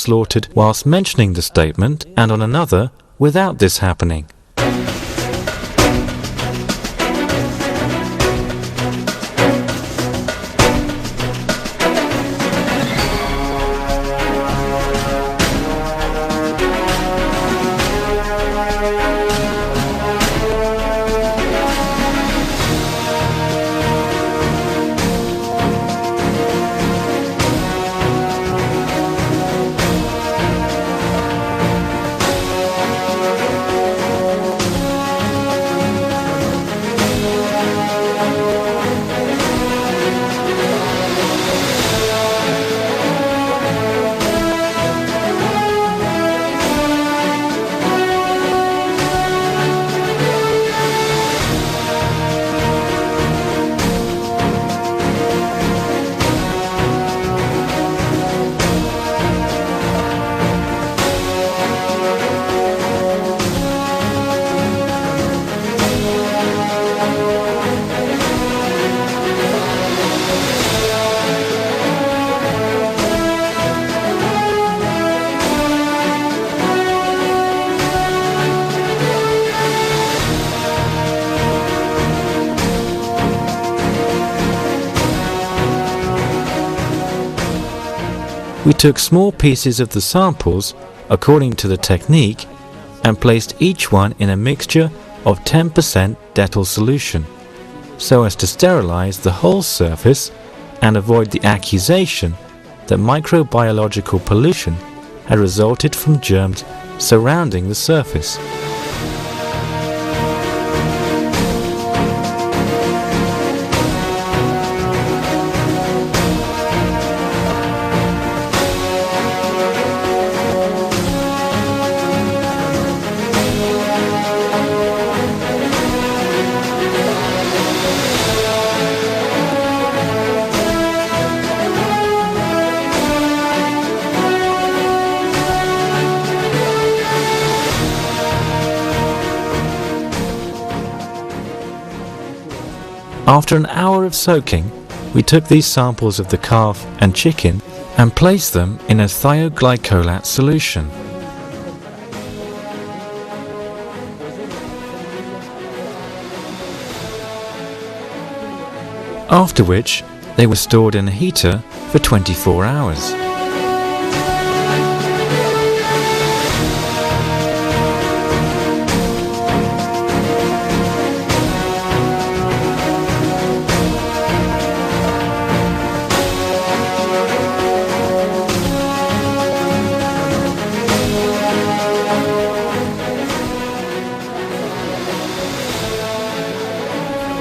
slaughtered whilst mentioning the statement, and on another without this happening. We took small pieces of the samples according to the technique and placed each one in a mixture of 10% Dettol solution so as to sterilize the whole surface and avoid the accusation that microbiological pollution had resulted from germs surrounding the surface. After an hour of soaking, we took these samples of the calf and chicken and placed them in a thioglycolate solution. After which, they were stored in a heater for 24 hours.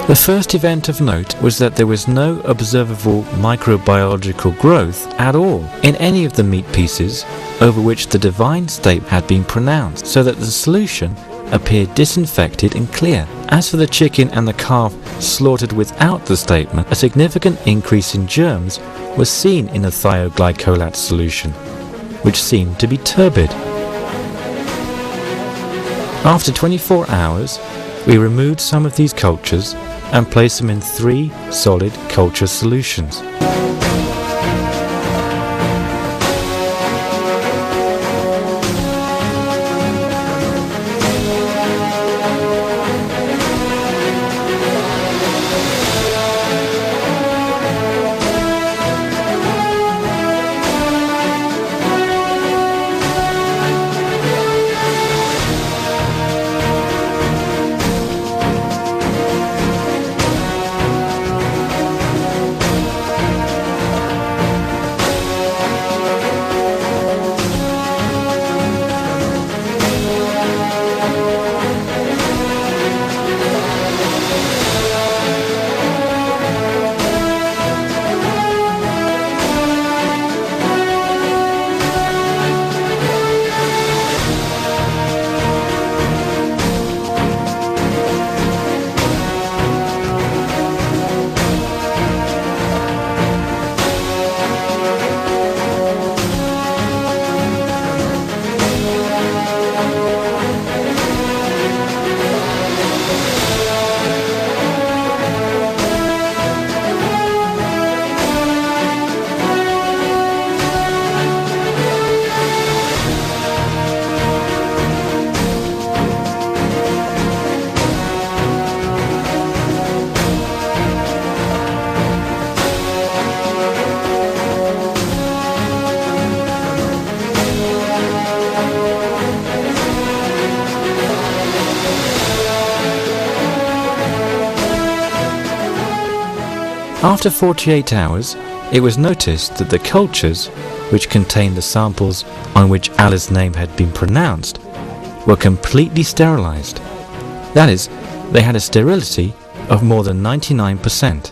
The first event of note was that there was no observable microbiological growth at all in any of the meat pieces over which the divine state had been pronounced, so that the solution appeared disinfected and clear. As for the chicken and the calf slaughtered without the statement, a significant increase in germs was seen in the thioglycolate solution, which seemed to be turbid. After 24 hours, we removed some of these cultures and placed them in 3 solid culture solutions. After 48 hours, it was noticed that the cultures, which contained the samples on which Allah's name had been pronounced, were completely sterilized. That is, they had a sterility of more than 99%.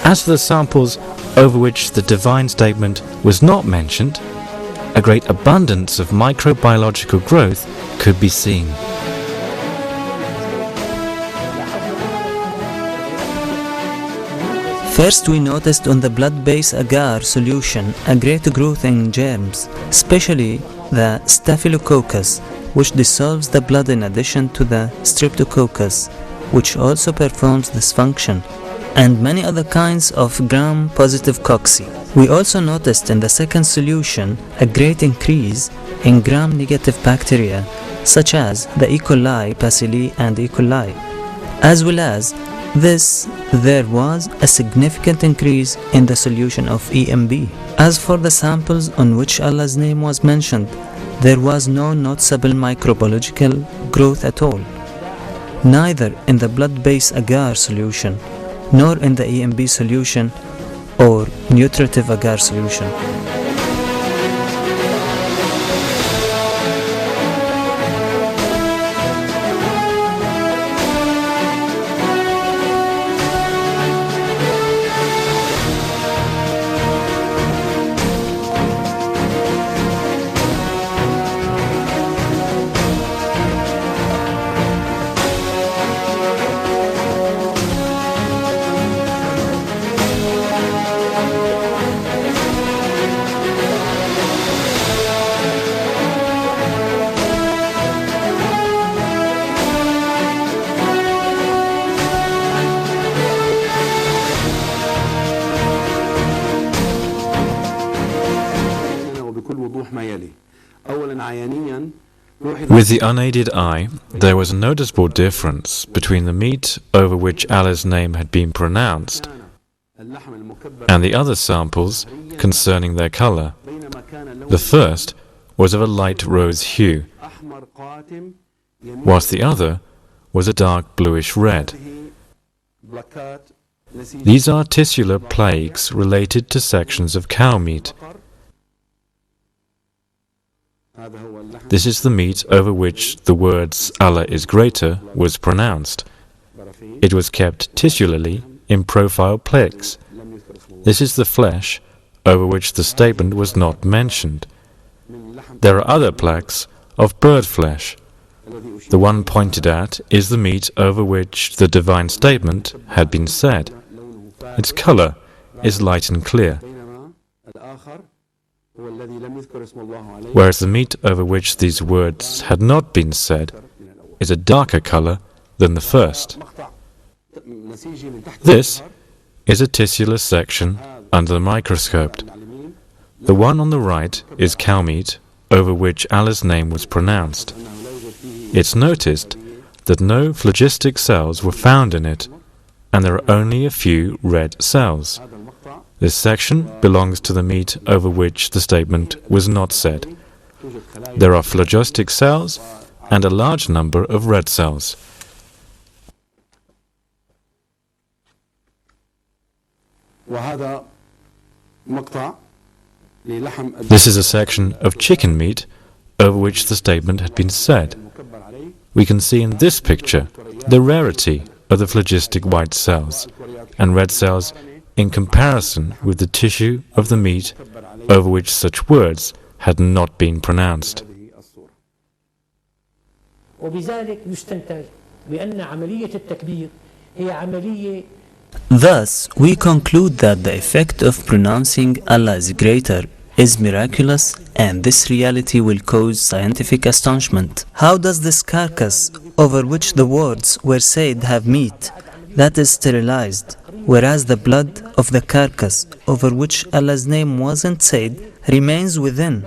As for the samples over which the divine statement was not mentioned, a great abundance of microbiological growth could be seen. First, we noticed on the blood-based agar solution a great growth in germs, especially the Staphylococcus, which dissolves the blood in addition to the Streptococcus, which also performs this function, and many other kinds of gram-positive cocci. We also noticed in the second solution a great increase in gram-negative bacteria, such as the E. coli, bacilli, and E. coli. As well as this, there was a significant increase in the solution of EMB. As for the samples on which Allah's name was mentioned, there was no noticeable microbiological growth at all, neither in the blood-based agar solution, nor in the EMB solution or nutritive agar solution. With the unaided eye, there was a noticeable difference between the meat over which Allah's name had been pronounced and the other samples concerning their color. The first was of a light rose hue, whilst the other was a dark bluish red. These are tissular plagues related to sections of cow meat. This is the meat over which the words Allah is greater was pronounced. It was kept tissularly in profile plaques. This is the flesh over which the statement was not mentioned. There are other plaques of bird flesh. The one pointed at is the meat over which the divine statement had been said. Its color is light and clear, whereas the meat over which these words had not been said is a darker color than the first. This is a tissular section under the microscope. The one on the right is cow meat over which Allah's name was pronounced. It's noticed that no phlogistic cells were found in it, and there are only a few red cells. This section belongs to the meat over which the statement was not said. There are phlogistic cells and a large number of red cells. This is a section of chicken meat over which the statement had been said. We can see in this picture the rarity of the phlogistic white cells and red cells in comparison with the tissue of the meat over which such words had not been pronounced. Thus, we conclude that the effect of pronouncing Allah is greater is miraculous, and this reality will cause scientific astonishment. How does this carcass over which the words were said have meat that is sterilized, whereas the blood of the carcass over which Allah's name wasn't said remains within?